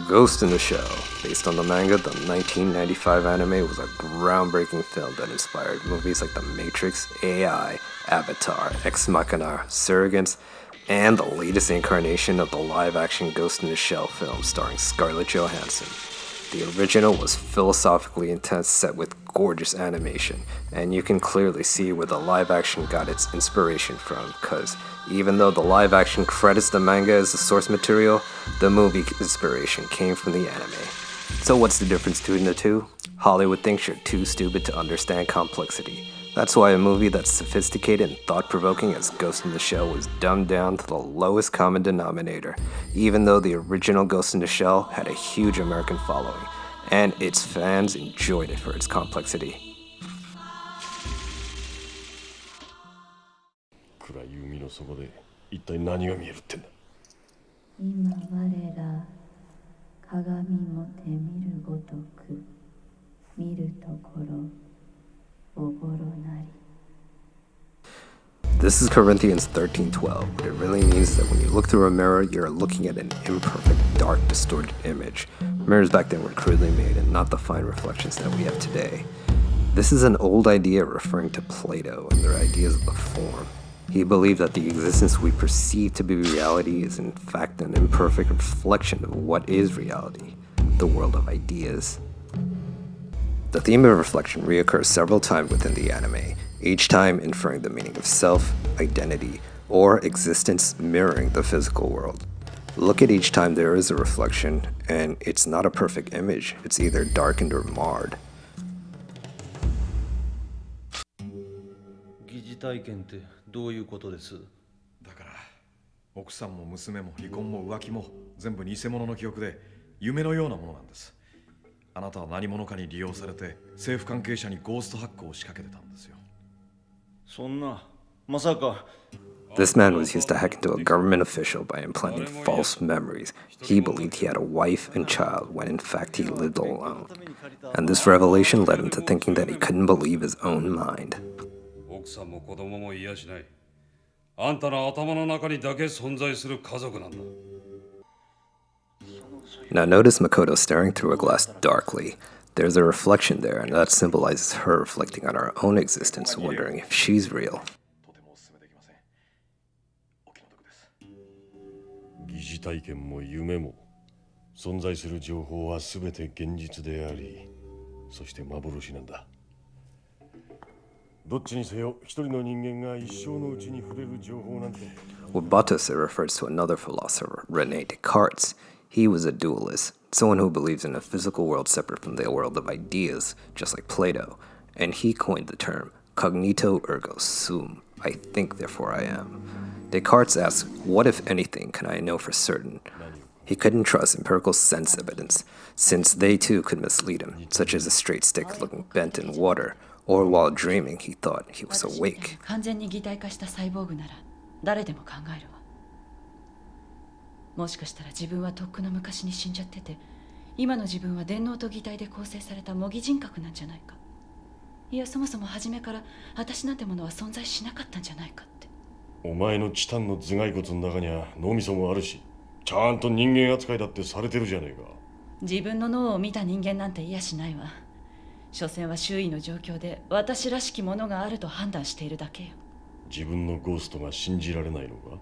Ghost in the Shell, based on the manga, the 1995 anime was a groundbreaking film that inspired movies like The Matrix, AI, Avatar, Ex Machina, Surrogates, and the latest incarnation of the live-action Ghost in the Shell film starring Scarlett Johansson. The original was philosophically intense, set with gorgeous animation, and you can clearly see where the live-action got its inspiration from, cause even though the live-action credits the manga as the source material, the movie inspiration came from the anime. So what's the difference between the two? Hollywood thinks you're too stupid to understand complexity. That's why a movie that's sophisticated and thought-provoking as Ghost in the Shell was dumbed down to the lowest common denominator, even though the original Ghost in the Shell had a huge American following, and its fans enjoyed it for its complexity. 暗い海の底で一体何が見えるってんだ。今我ら鏡もて見るごとく見るところおぼろなり This is Corinthians 13:12. What it really means is that when you look through a mirror, you're looking at an imperfect, dark, distorted image. Mirrors back then were crudely made and not the fine reflections that we have today. This is an old idea referring to Plato and their ideas of the form. He believed that the existence we perceive to be reality is in fact an imperfect reflection of what is reality, the world of ideas. The theme of reflection reoccurs several times within the anime, each time inferring the meaning of self, identity, or existence mirroring the physical world. Look at each time there is a reflection, and it's not a perfect image, it's either darkened or marred. 疑似体験ってどういうことです？だから奥さんも娘も離婚も浮気も全部偽物の記憶で夢のようなものなんです。あなたは何者かに利用されて政府関係者にゴーストハックを仕掛けてたんですよ。そんな、まさか。This man was used to hack into a government official by implanting false memories. He believed he had a wife and child when in fact he lived alone. And this revelation led him to thinking that he couldn't believe his own mind. 奥さんも子供も癒しない。あんたの頭の中にだけ存在する家族なんだ。Now notice Makoto staring through a glass darkly. There's a reflection there, and that symbolizes her reflecting on her own existence, wondering if she's real. 疑似体験も夢も存在する情報はすべて現実であり、そして幻なんだ。どっちにせよ一人の人間が一生のうちに触れる情報なんて。With Buttus, it refers to another philosopher, Rene Decartes. He was a dualist, someone who believes in a physical world separate from the world of ideas, just like Plato, and he coined the term cognito ergo sum, I think therefore I am. Descartes asks, what if anything can I know for certain? He couldn't trust empirical sense evidence, since they too could mislead him, such as a straight stick looking bent in water, or while dreaming he thought he was awake. 完全に擬態化したサイボーグなら誰でも考えるわ。もしかしたら自分はとっくの昔に死んじゃってて、今の自分は電脳と擬態で構成された模擬人格なんじゃないか。いや、そもそも初めから私なんてものは存在しなかったんじゃないかって。お前のチタンの頭蓋骨の中には脳みそもあるし、ちゃんと人間扱いだってされてるじゃねえか。自分の脳を見た人間なんていやしないわ。所詮は周囲の状況で私らしきものがあると判断しているだけよ。自分のゴーストが信じられないのか？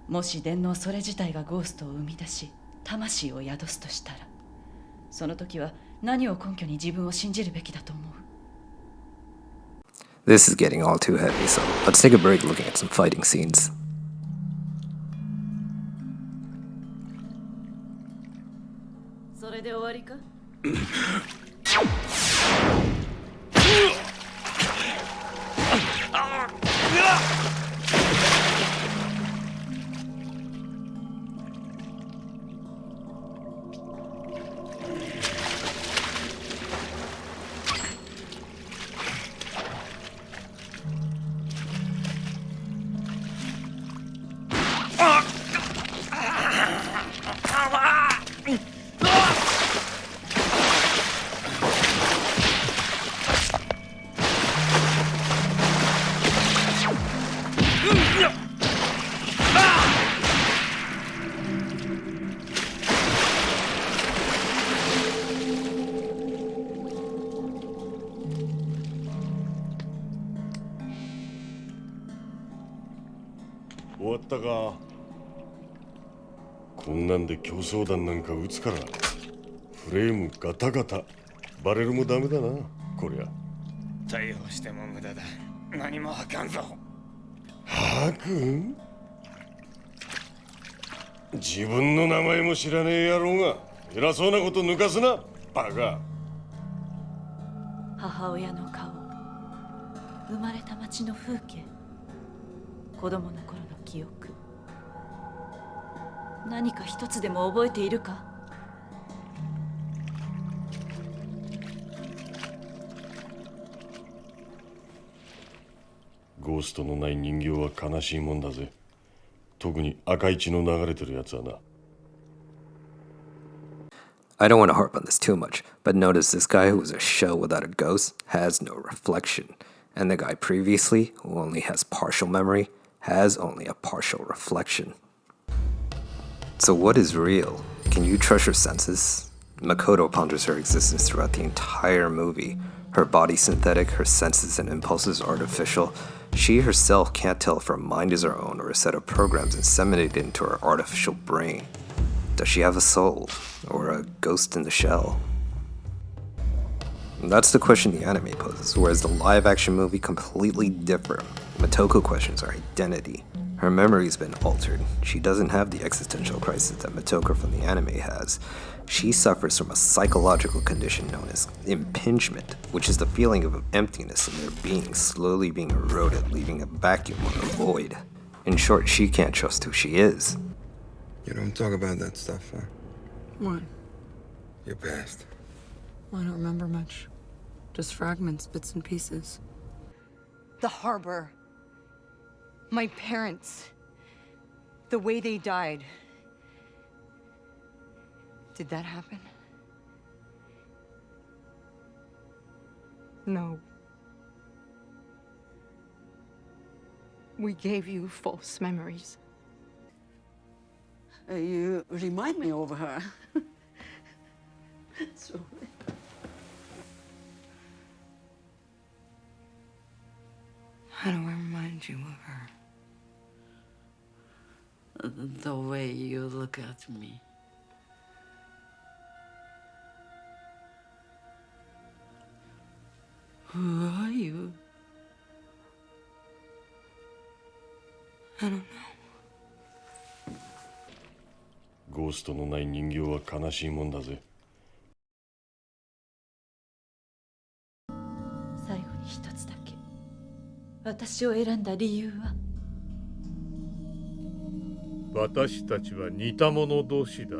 もし電脳それ自体がゴーストを生み出し魂を宿すとしたら、その時は何を根拠に自分を信じるべきだと思う？ This is getting all too heavy, so let's take a break looking at some fighting scenes. それで終わりか？ったか。こんなんで競争弾なんか撃つからフレームガタガタ。バレルもダメだなこりゃ。逮捕しても無駄だ。何も吐かんぞ。吐く？自分の名前も知らねえ野郎が偉そうなこと抜かすなバカ。母親の顔、生まれた町の風景、子供の頃の記憶、何か一つでも覚えているか？ゴーストのない人形は悲しいもんだぜ。特に赤い血の流れてるやつはな。I don't want to harp on this too much, but notice this guy who was a shell without a ghost has no reflection, and the guy previously, who only has partial memory, has only a partial reflection. So what is real? Can you trust your senses? Makoto ponders her existence throughout the entire movie. Her body synthetic, her senses and impulses artificial. She herself can't tell if her mind is her own or a set of programs inseminated into her artificial brain. Does she have a soul, or a ghost in the shell? And that's the question the anime poses, whereas the live-action movie completely differ. Motoko questions her identity. Her memory's been altered. She doesn't have the existential crisis that Motoko from the anime has. She suffers from a psychological condition known as impingement, which is the feeling of emptiness in their being slowly being eroded, leaving a vacuum or a void. In short, she can't trust who she is. You don't talk about that stuff, huh? What? Your past. I don't remember much. Just fragments, bits and pieces. The harbor. My parents. The way they died. Did that happen? No. We gave you false memories. You remind me of her. Sorry. How do I remind you of her? The way you look at me. Who are you? I don't know. ゴーストのない人形は悲しいもんだぜ。最後に一つだけ、私を選んだ理由は？私たちは似た者同士だ。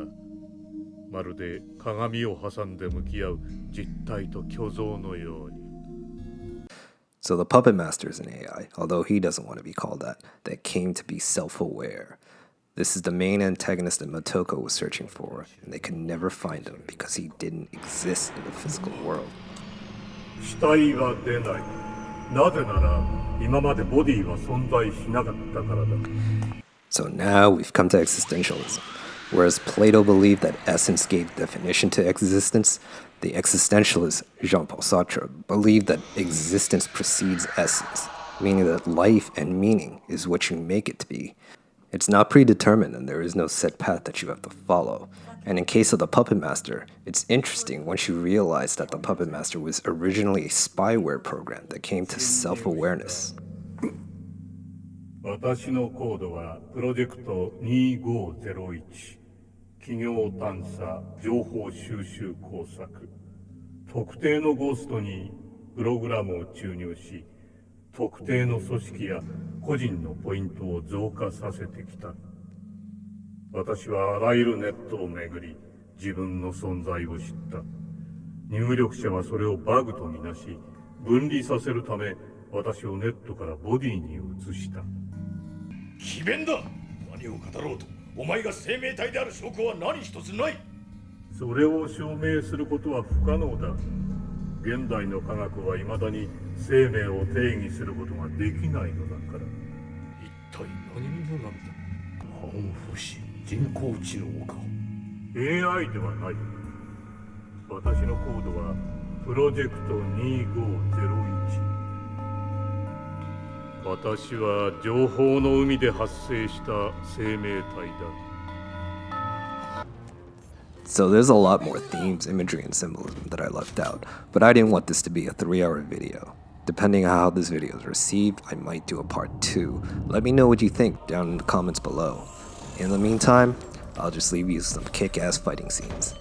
まるで鏡を挟んで向き合う実体と虚像のように。So the puppet master is an AI, although he doesn't want to be called that came to be self-aware. This is the main antagonist that Motoko was searching for, and they could never find him because he didn't exist in the physical world. 死体が出ない。なぜなら今までボディは存在しなかったからだ。So now we've come to existentialism. Whereas Plato believed that essence gave definition to existence, the existentialist Jean Paul Sartre believed that existence precedes essence, meaning that life and meaning is what you make it to be. It's not predetermined and there is no set path that you have to follow. And in case of the puppet master, it's interesting once you realize that the puppet master was originally a spyware program that came to self-awareness. 私のコードはプロジェクト2501企業探査情報収集工作特定のゴーストにプログラムを注入し特定の組織や個人のポイントを増加させてきた。私はあらゆるネットをめぐり自分の存在を知った。入力者はそれをバグとみなし分離させるため私をネットからボディに移した。詭弁だ。何を語ろうとお前が生命体である証拠は何一つない。それを証明することは不可能だ。現代の科学は未だに生命を定義することができないのだから。一体何者なんだ。反不死人工知能か。 AI ではない。私のコードはプロジェクト2501。私は情報の海で発生した生命体だ。So there's a lot more themes, imagery, and symbolism that I left out, but I didn't want this to be a 3-hour video. Depending on how this video is received, I might do a part 2. Let me know what you think down in the comments below. In the meantime, I'll just leave you some kick-ass fighting scenes.